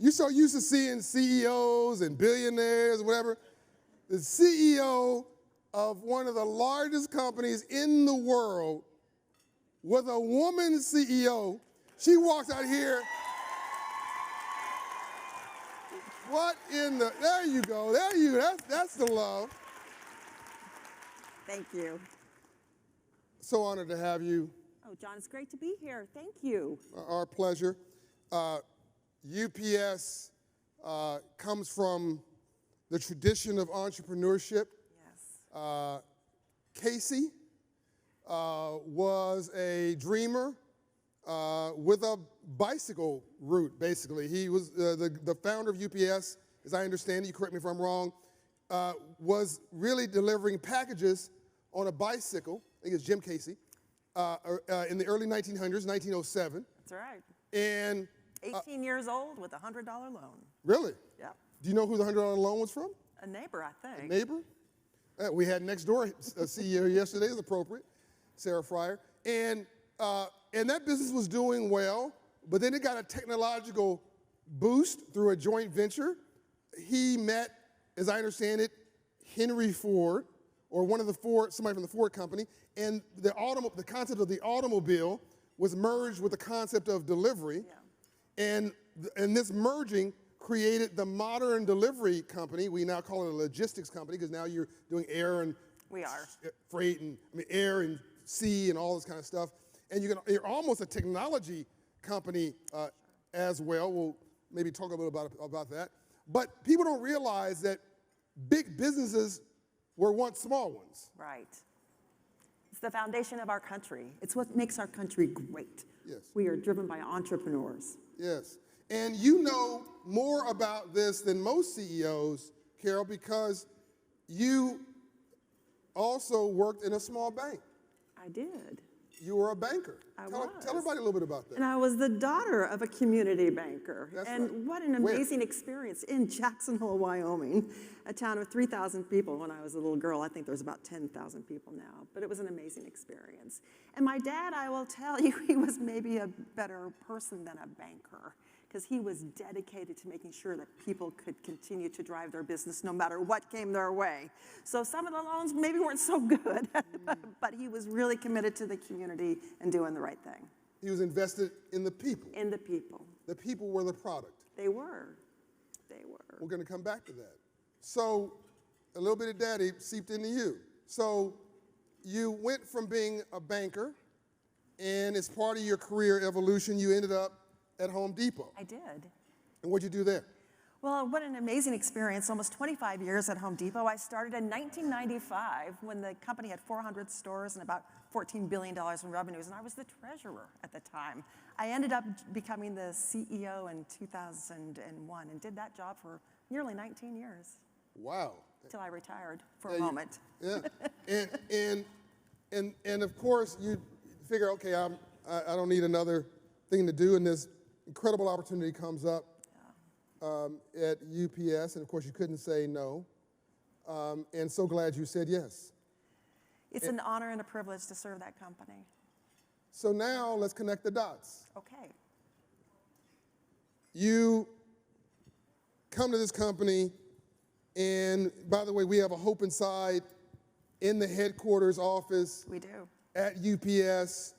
You're so used to seeing CEOs and billionaires, whatever. The CEO of one of the largest companies in the world with a woman CEO. She walks out here. What in the, there you go, that's the love. Thank you. So honored to have you. Oh, John, it's great to be here. Thank you. Our pleasure. UPS comes from the tradition of entrepreneurship. Yes. Casey was a dreamer with a bicycle route, basically. He was the founder of UPS, as I understand it, you correct me if I'm wrong, was really delivering packages on a bicycle. I think it's Jim Casey, in the early 1900s, 1907. That's right. And 18 years old with a $100 loan. Really? Yeah. Do you know who the $100 loan was from? A neighbor, I think. A neighbor? We had next door CEO yesterday, is appropriate, Sarah Fryer. And that business was doing well, but then it got a technological boost through a joint venture. He met, as I understand it, Henry Ford, or one of the Ford, somebody from the Ford company, and the concept of the automobile was merged with the concept of delivery. Yeah. And this merging created the modern delivery company. We now call it a logistics company because now you're doing air and freight and air and sea and all this kind of stuff. And you're almost a technology company as well. We'll maybe talk a little about that. But people don't realize that big businesses were once small ones. Right. It's the foundation of our country. It's what makes our country great. Yes. We are driven by entrepreneurs. Yes. And you know more about this than most CEOs, Carol, because you also worked in a small bank. I did. You were a banker. Tell everybody a little bit about that. And I was the daughter of a community banker. That's and right. what an amazing experience in Jackson Hole, Wyoming, a town of 3,000 people. When I was a little girl, I think there's about 10,000 people now. But it was an amazing experience. And my dad, I will tell you, he was maybe a better person than a banker, because he was dedicated to making sure that people could continue to drive their business no matter what came their way. So some of the loans maybe weren't so good, but he was really committed to the community and doing the right thing. He was invested in the people. In the people. The people were the product. They were. They were. We're going to come back to that. So a little bit of daddy seeped into you. So you went from being a banker, and as part of your career evolution, you ended up at Home Depot. I did. And what'd you do there? Well, what an amazing experience. Almost 25 years at Home Depot. I started in 1995 when the company had 400 stores and about $14 billion in revenues, and I was the treasurer at the time. I ended up becoming the CEO in 2001 and did that job for nearly 19 years. Wow. Until I retired for a moment. Yeah. and of course, you figure, okay, I don't need another thing to do, and this incredible opportunity comes up at UPS, and of course you couldn't say no, and so glad you said yes. It's an honor and a privilege to serve that company. So now let's connect the dots. Okay. You come to this company, and by the way, we have a Hope Inside in the headquarters office. We do. At UPS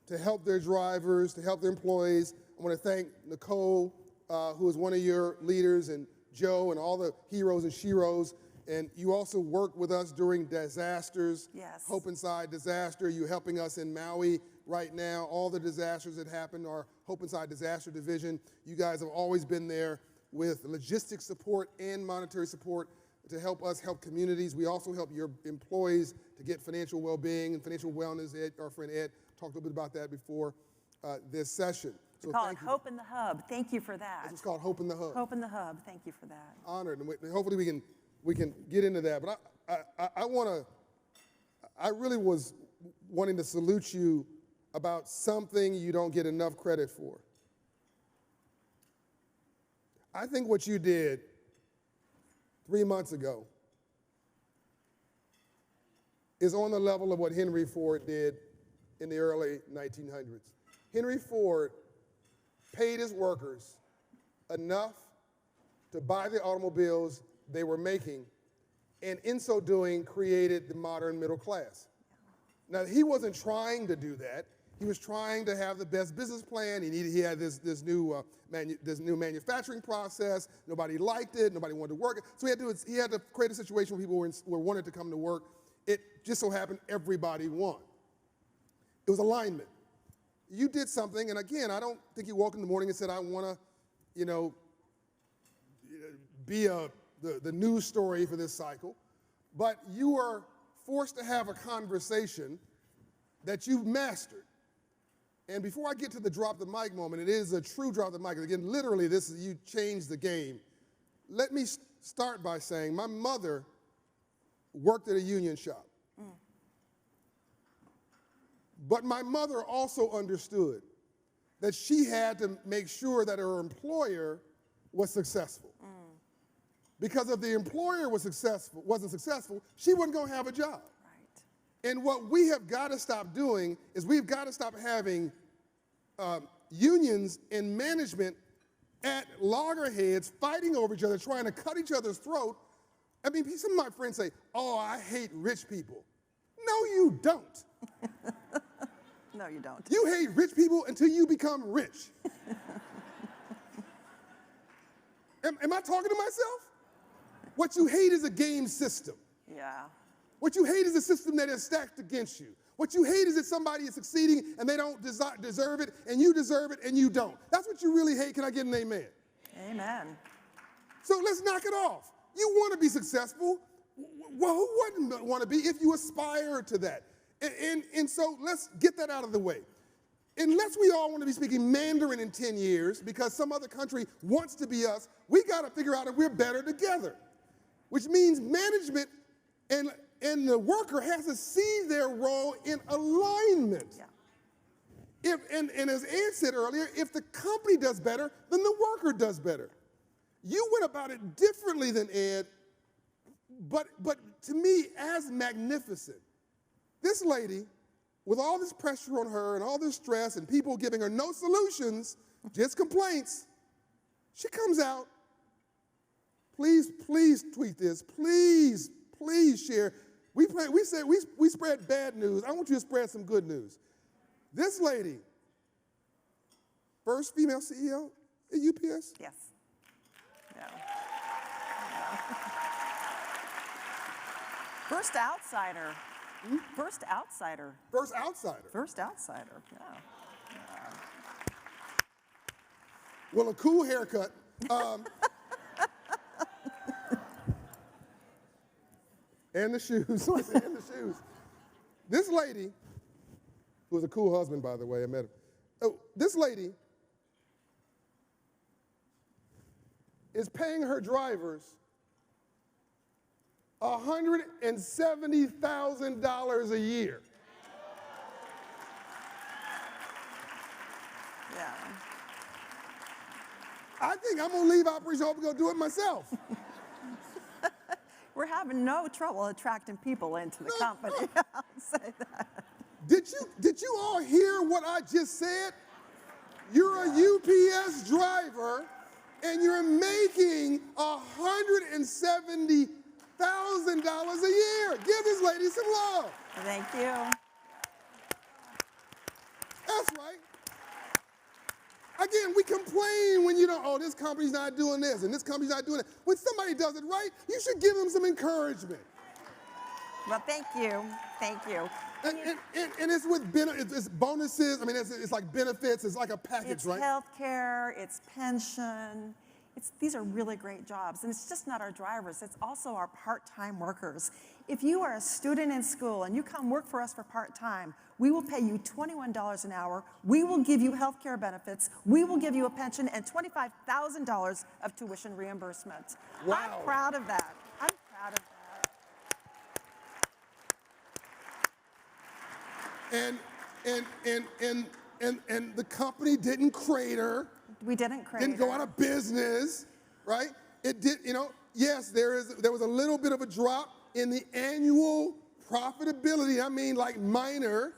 to help their drivers, to help their employees. I want to thank Nicole, who is one of your leaders, and Joe, and all the heroes and sheroes. And you also work with us during disasters. Yes. Hope Inside disaster. You're helping us in Maui right now. All the disasters that happened, our Hope Inside disaster division. You guys have always been there with logistics support and monetary support to help us help communities. We also help your employees to get financial well-being and financial wellness. Ed, our friend Ed talked a little bit about that before this session. So we call it Hope in the Hub. Thank you for that. It's called Hope in the Hub. Hope in the Hub. Thank you for that. Honored, and hopefully we can get into that. But I really was wanting to salute you about something you don't get enough credit for. I think what you did 3 months ago is on the level of what Henry Ford did in the early 1900s. Henry Ford paid his workers enough to buy the automobiles they were making, and in so doing, created the modern middle class. Now, he wasn't trying to do that. He was trying to have the best business plan. He had this new manufacturing process. Nobody liked it. Nobody wanted to work it. So he had to create a situation where people wanted to come to work. It just so happened everybody won. It was alignment. You did something, and again, I don't think you woke in the morning and said, I want to, be the news story for this cycle. But you were forced to have a conversation that you've mastered. And before I get to the drop the mic moment, it is a true drop the mic. Again, literally, you changed the game. Let me start by saying my mother worked at a union shop. But my mother also understood that she had to make sure that her employer was successful. Because if the employer wasn't successful, she wasn't going to have a job. Right. And what we have got to stop doing is we've got to stop having unions and management at loggerheads fighting over each other, trying to cut each other's throat. I mean, some of my friends say, oh, I hate rich people. No, you don't. No, you don't. You hate rich people until you become rich. Am I talking to myself? What you hate is a game system. Yeah. What you hate is a system that is stacked against you. What you hate is that somebody is succeeding and they don't deserve it, and you deserve it and you don't. That's what you really hate. Can I get an amen? Amen. So let's knock it off. You want to be successful. Well, who wouldn't want to be if you aspire to that? And so let's get that out of the way. Unless we all want to be speaking Mandarin in 10 years because some other country wants to be us, we got to figure out if we're better together, which means management and the worker has to see their role in alignment. Yeah. And as Ed said earlier, if the company does better, then the worker does better. You went about it differently than Ed, but to me, as magnificent. This lady, with all this pressure on her and all this stress and people giving her no solutions, just complaints, she comes out. Please tweet this. Please share. We spread bad news. I want you to spread some good news. This lady, first female CEO at UPS? Yes. Yeah. First outsider. First outsider. First outsider. First outsider, yeah. Well, a cool haircut. And the shoes. And the shoes. This lady, who was a cool husband, by the way, I met him. Oh, this lady is paying her drivers $170,000 a year. Yeah. I think I'm going to leave Operation Hope and go do it myself. We're having no trouble attracting people into the company. I'll say that. Did you all hear what I just said? You're a UPS driver, and you're making $170,000 a year. Give this lady some love. Thank you. That's right. Again, we complain when this company's not doing this and this company's not doing it. When somebody does it right, you should give them some encouragement. Well, thank you. Thank you. And it's with it's bonuses. I mean, it's like benefits. It's like a package, right? It's health care. It's pension. These are really great jobs. And it's just not our drivers. It's also our part-time workers. If you are a student in school and you come work for us for part-time, we will pay you $21 an hour. We will give you health care benefits. We will give you a pension and $25,000 of tuition reimbursement. Wow. I'm proud of that. I'm proud of that. And the company didn't crater. We didn't crater. Didn't go out of business, right? It did, yes, there was a little bit of a drop in the annual profitability. I mean, like minor,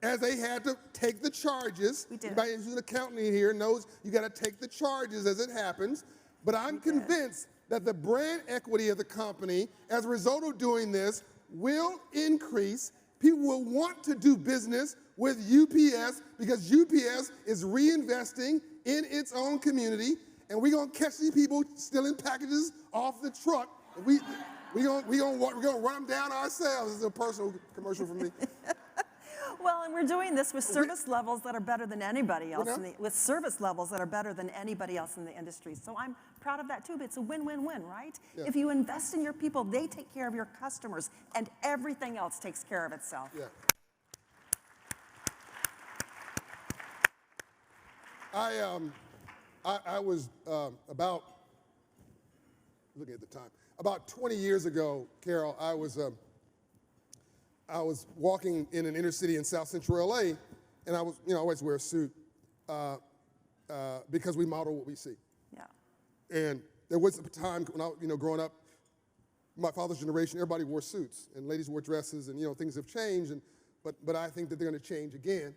as they had to take the charges. We did. Anybody who's an accountant here knows you got to take the charges as it happens. But I'm convinced that the brand equity of the company, as a result of doing this, will increase. People will want to do business with UPS because UPS is reinvesting in its own community, and we're gonna catch these people stealing packages off the truck. We're gonna run them down ourselves. This is a personal commercial for me. Well, and we're doing this with service levels that are better than anybody else, with service levels that are better than anybody else in the industry. So I'm proud of that too, but it's a win-win-win, right? Yeah. If you invest in your people, they take care of your customers, and everything else takes care of itself. Yeah. I was about, looking at the time, about 20 years ago, Carol, I was walking in an inner city in South Central LA, and I always wear a suit because we model what we see. Yeah. And there was a time when I, growing up, my father's generation, everybody wore suits, and ladies wore dresses, and things have changed, but I think that they're going to change again.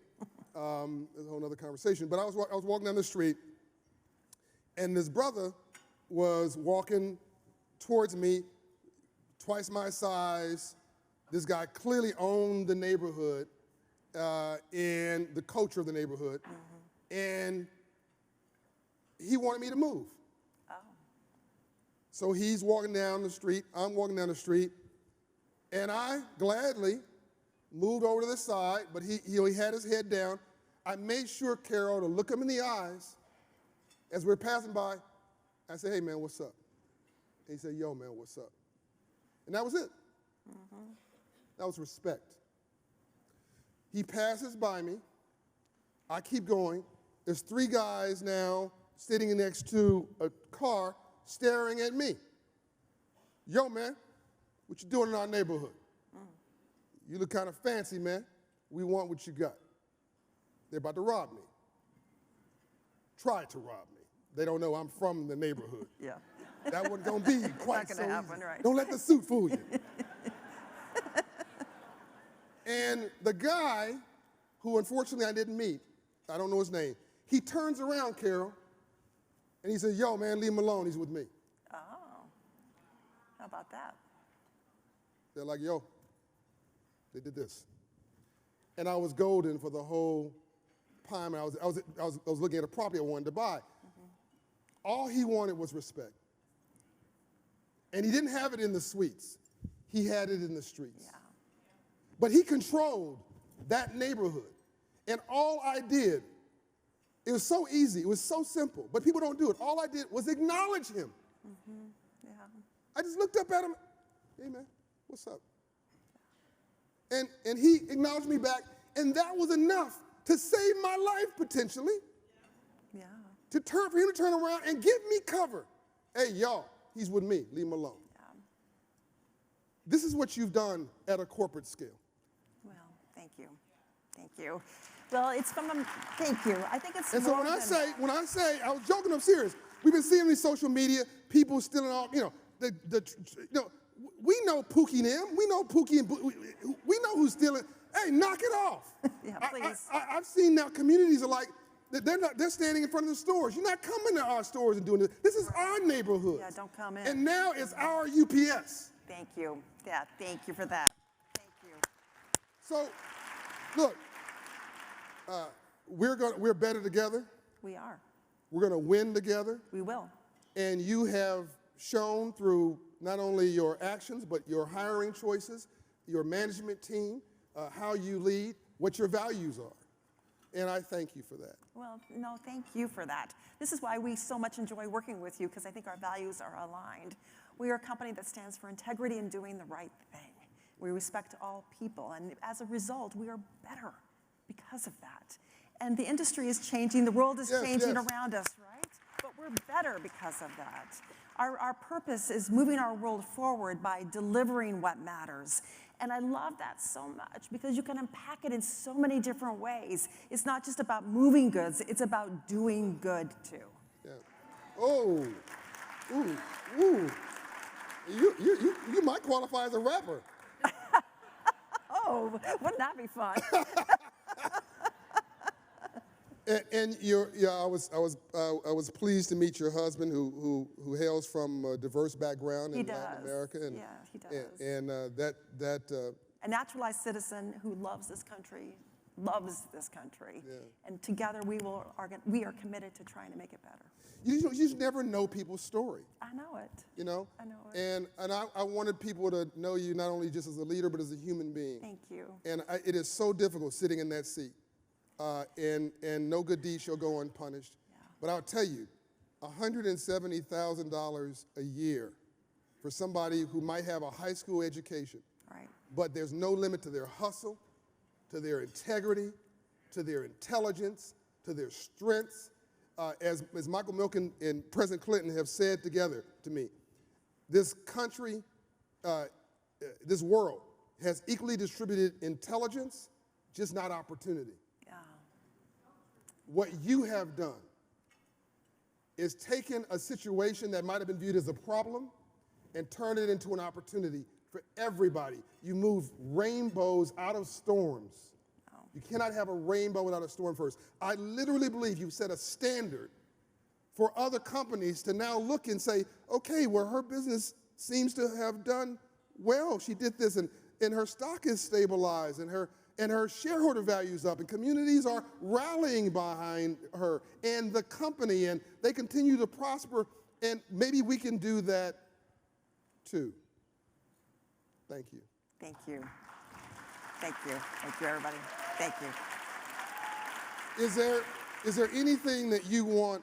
There's a whole other conversation. But I was walking down the street, and this brother was walking towards me, twice my size. This guy clearly owned the neighborhood and the culture of the neighborhood, and he wanted me to move. Oh. So he's walking down the street, I'm walking down the street, and I gladly moved over to the side, but he had his head down. I made sure, Carol, to look him in the eyes as we were passing by. I said, "Hey, man, what's up?" And he said, "Yo, man, what's up?" And that was it. That was respect. He passes by me. I keep going. There's 3 guys now sitting next to a car staring at me. "Yo, man, what you doing in our neighborhood? You look kind of fancy, man. We want what you got." They're about to rob me. Tried to rob me. They don't know I'm from the neighborhood. Yeah. That wasn't going to be quite Not so gonna happen, easy. right. Don't let the suit fool you. And the guy, who unfortunately I didn't meet, I don't know his name, he turns around, Carol, and he says, "Yo, man, leave him alone. He's with me." Oh. How about that? They're like, "Yo," they did this. And I was golden for the whole time. I was looking at a property I wanted to buy. All he wanted was respect. And he didn't have it in the suites. He had it in the streets. Yeah. But he controlled that neighborhood. And all I did, it was so easy, it was so simple, but people don't do it. All I did was acknowledge him. Yeah. I just looked up at him, "Hey, man, what's up?" And he acknowledged me back, and that was enough to save my life potentially, Yeah. for him to turn around and give me cover. "Hey, y'all, he's with me, leave him alone." Yeah. This is what you've done at a corporate scale. Well, thank you. Thank you. Well, it's from thank you. I think it's And so more when I than say, I was joking, I'm serious. We've been seeing these social media, people stealing all, we know Pookie and them. We know Pookie and we know who's stealing. Hey, knock it off. Yeah, please. I've seen now communities are like, they're standing in front of the stores. You're not coming to our stores and doing this. This is our neighborhood. Yeah, don't come in. And now it's our UPS. Thank you. Yeah, thank you for that. Thank you. So, look, we're better together. We are. We're going to win together. We will. And you have shown through not only your actions, but your hiring choices, your management team, how you lead, what your values are. And I thank you for that. Well, no, thank you for that. This is why we so much enjoy working with you, because I think our values are aligned. We are a company that stands for integrity and doing the right thing. We respect all people, and as a result, we are better because of that. And the industry is changing, the world is changing around us, right? But we're better because of that. Our purpose is moving our world forward by delivering what matters. And I love that so much because you can unpack it in so many different ways. It's not just about moving goods, it's about doing good too. Yeah. Oh, ooh, ooh. You might qualify as a rapper. Oh, wouldn't that be fun? And I was pleased to meet your husband, who hails from a diverse background in Latin America. And, yeah, he does. And A naturalized citizen who loves this country, Yeah. and together we are committed to trying to make it better. You just never know people's story. I know it. You know? I know it. And I wanted people to know you not only just as a leader, but as a human being. Thank you. And it is so difficult sitting in that seat. And no good deed shall go unpunished. Yeah. But I'll tell you, $170,000 a year for somebody who might have a high school education, Right. but there's no limit to their hustle, to their integrity, to their intelligence, to their strengths. As Michael Milken and President Clinton have said together to me, this country, this world has equally distributed intelligence, just not opportunity. Yeah. What you have done is taken a situation that might have been viewed as a problem and turned it into an opportunity for everybody. You move rainbows out of storms. You cannot have a rainbow without a storm first. I literally believe you've set a standard for other companies to now look and say, okay, well, her business seems to have done well. She did this, and her stock is stabilized, and her shareholder value is up, and communities are rallying behind her and the company, and they continue to prosper, and maybe we can do that too. Thank you. Thank you. Thank you. Thank you, everybody. Thank you. Is there anything that you want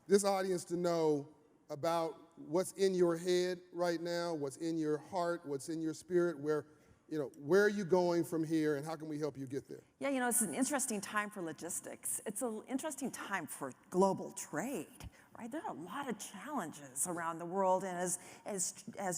this audience to know about what's in your head right now, what's in your heart, what's in your spirit, where are you going from here, and how can we help you get there? Yeah, it's an interesting time for logistics. It's an interesting time for global trade, right? There are a lot of challenges around the world, and as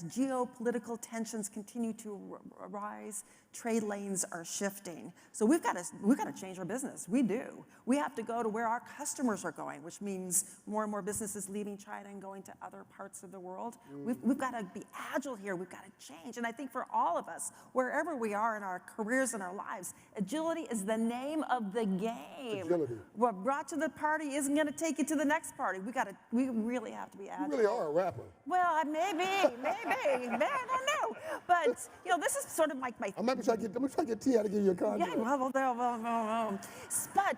geopolitical tensions continue to rise, trade lanes are shifting. So we've got to change our business. We do. We have to go to where our customers are going, which means more and more businesses leaving China and going to other parts of the world. We've got to be agile here. We've got to change. And I think for all of us, wherever we are in our careers and our lives, agility is the name of the game. Agility. What brought to the party isn't going to take you to the next party. We really have to be agile. You really are a rapper. Well, maybe, I don't know. But this is sort of like my. I'm gonna try to get T out to give you a contract. Yeah, well.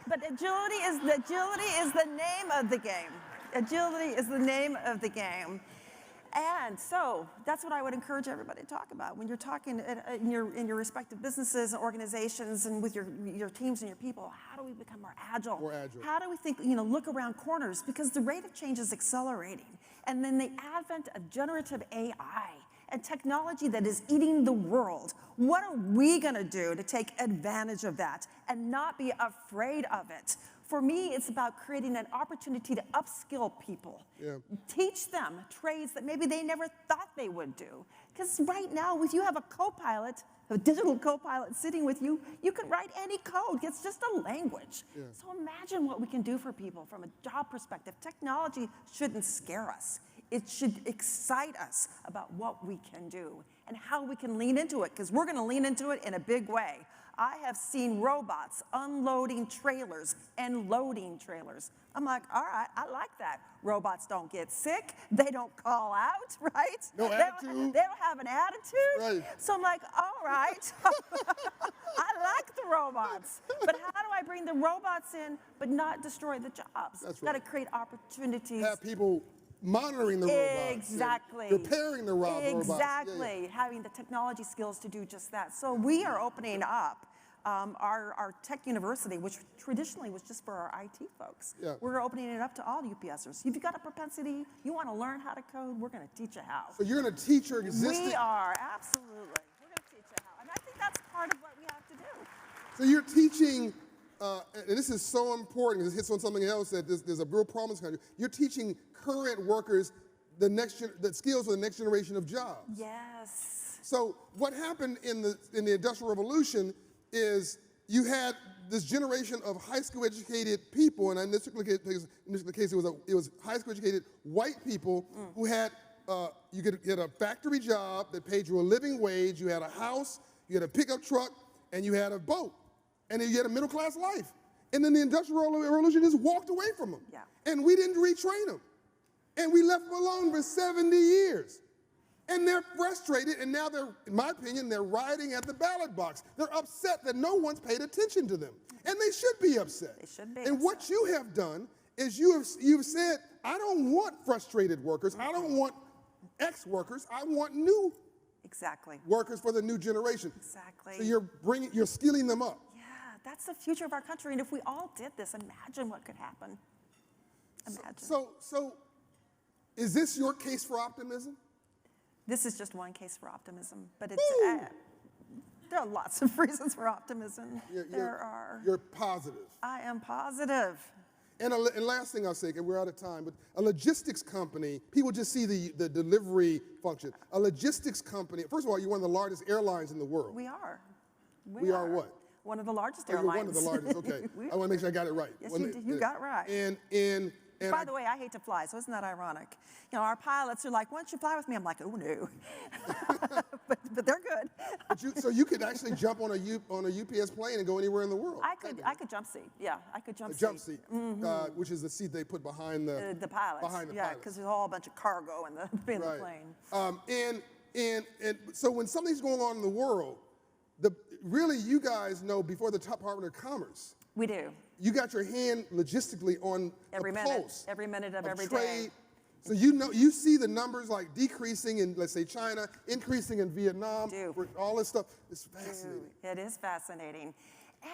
But agility is the name of the game. Agility is the name of the game. And so that's what I would encourage everybody to talk about when you're talking in your respective businesses and organizations and with your teams and your people. How do we become more agile? More agile. How do we think, look around corners? Because the rate of change is accelerating. And then the advent of generative AI and technology that is eating the world. What are we going to do to take advantage of that and not be afraid of it? For me, it's about creating an opportunity to upskill people. Yeah. Teach them trades that maybe they never thought they would do. Because right now, if you have a co-pilot, a digital co-pilot sitting with you, you can write any code. It's just a language. Yeah. So imagine what we can do for people from a job perspective. Technology shouldn't scare us. It should excite us about what we can do and how we can lean into it, because we're going to lean into it in a big way. I have seen robots unloading trailers and loading trailers. I'm like, all right, I like that. Robots don't get sick. They don't call out, right? No attitude. They don't have an attitude. Right. So I'm like, all right. I like the robots. But how do I bring the robots in but not destroy the jobs? That's Got to right. create opportunities. Have people monitoring the robots. Exactly. Repairing the robots. Exactly. Yeah. Having the technology skills to do just that. So we are opening up our tech university, which traditionally was just for our IT folks. Yeah. We're opening it up to all UPSers. If you've got a propensity, you want to learn how to code, we're going to teach you how. So you're going to teach your existing. We are, absolutely. We're going to teach you how. And I think that's part of what we have to do. So you're teaching, and this is so important because it hits on something else that there's a real problem in this country. You're teaching current workers the skills for the next generation of jobs. Yes. So what happened in the Industrial Revolution is you had this generation of high school educated people, and in this particular case, it was high school educated white people who had you could get a factory job that paid you a living wage. You had a house, you had a pickup truck, and you had a boat, and you had a middle class life. And then the Industrial Revolution just walked away from them. Yeah. And we didn't retrain them. And we left them alone for 70 years. And they're frustrated, and now they're, in my opinion, they're rioting at the ballot box. They're upset that no one's paid attention to them. And they should be upset. They should be And upset. what you have done is you've said, I don't want frustrated workers. I don't want ex-workers. I want new Exactly. workers for the new generation. Exactly. So you're skilling them up. Yeah, that's the future of our country. And if we all did this, imagine what could happen. Imagine. So is this your case for optimism? This is just one case for optimism, but it's there are lots of reasons for optimism. You're positive. I am positive. And last thing I'll say, and we're out of time, but a logistics company, people just see the delivery function. A logistics company, first of all, you're one of the largest airlines in the world. We are. We are what? One of the largest You're airlines. one of the largest, okay. I want to make sure I got it right. Yes, you got it right. And by the way, I hate to fly, so isn't that ironic? You know, our pilots are like, why don't you fly with me? I'm like, oh, no. but they're good. So you could actually jump on a UPS plane and go anywhere in the world. I could jump seat. Yeah, I could jump a seat. jump seat, which is the seat they put behind the pilots. Behind the yeah, pilots. because there's all a bunch of cargo in the plane. And so when something's going on in the world, really you guys know before the Department of Commerce. We do. You got your hand logistically on every the minute, pulse every minute of every trade. day. So you see the numbers like decreasing in, let's say, China, increasing in Vietnam, all this stuff. It's fascinating. It is fascinating.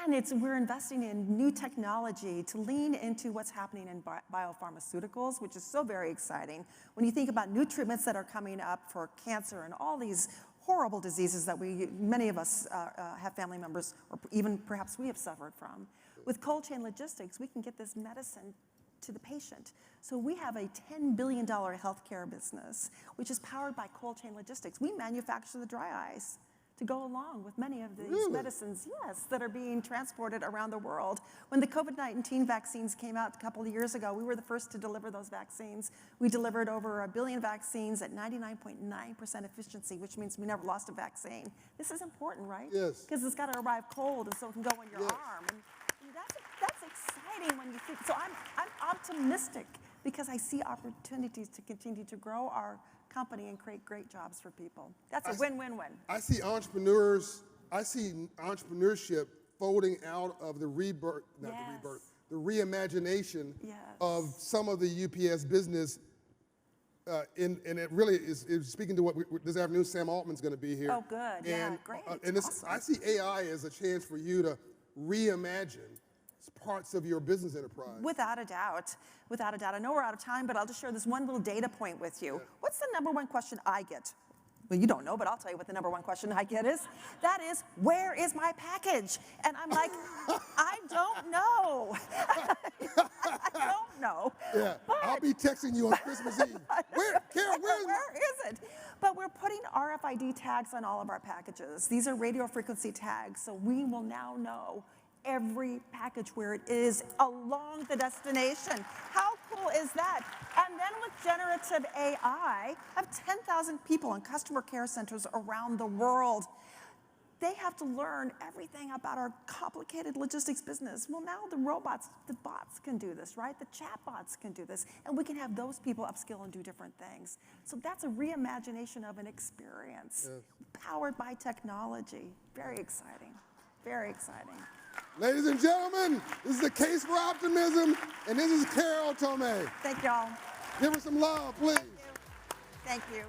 And we're investing in new technology to lean into what's happening in biopharmaceuticals, which is so very exciting. When you think about new treatments that are coming up for cancer and all these horrible diseases that many of us have family members, or even perhaps we have suffered from. With cold chain logistics, we can get this medicine to the patient. So we have a $10 billion healthcare business, which is powered by cold chain logistics. We manufacture the dry ice to go along with many of these medicines, that are being transported around the world. When the COVID-19 vaccines came out a couple of years ago, we were the first to deliver those vaccines. We delivered over 1 billion vaccines at 99.9% efficiency, which means we never lost a vaccine. This is important, right? Yes. Because it's got to arrive cold, and so it can go in your arm. And that's exciting when you think. So I'm optimistic because I see opportunities to continue to grow our company and create great jobs for people. That's a win-win-win. I see entrepreneurship folding out of the rebirth, not the rebirth, the reimagination of some of the UPS business. And it really is speaking to what this afternoon, Sam Altman's going to be here. Oh, good. Yeah, great. And awesome. I see AI as a chance for you to reimagine parts of your business enterprise. Without a doubt. Without a doubt. I know we're out of time, but I'll just share this one little data point with you. What's the #1 question I get? Well, you don't know, but I'll tell you what the #1 question I get is. That is, where is my package? And I'm like, I don't know. I don't know. Yeah, I'll be texting you on Christmas Eve. Carol, where is it? But we're putting RFID tags on all of our packages. These are radio frequency tags, so we will now know every package where it is along the destination. How cool is that? And then with generative AI, I have 10,000 people in customer care centers around the world. They have to learn everything about our complicated logistics business. Well, now the bots can do this, right? The chatbots can do this, and we can have those people upskill and do different things. So that's a reimagination of an experience powered by technology. Very exciting, very exciting. Ladies and gentlemen, this is the Case for Optimism, and this is Carol Tome. Thank y'all. Give her some love, please. Thank you.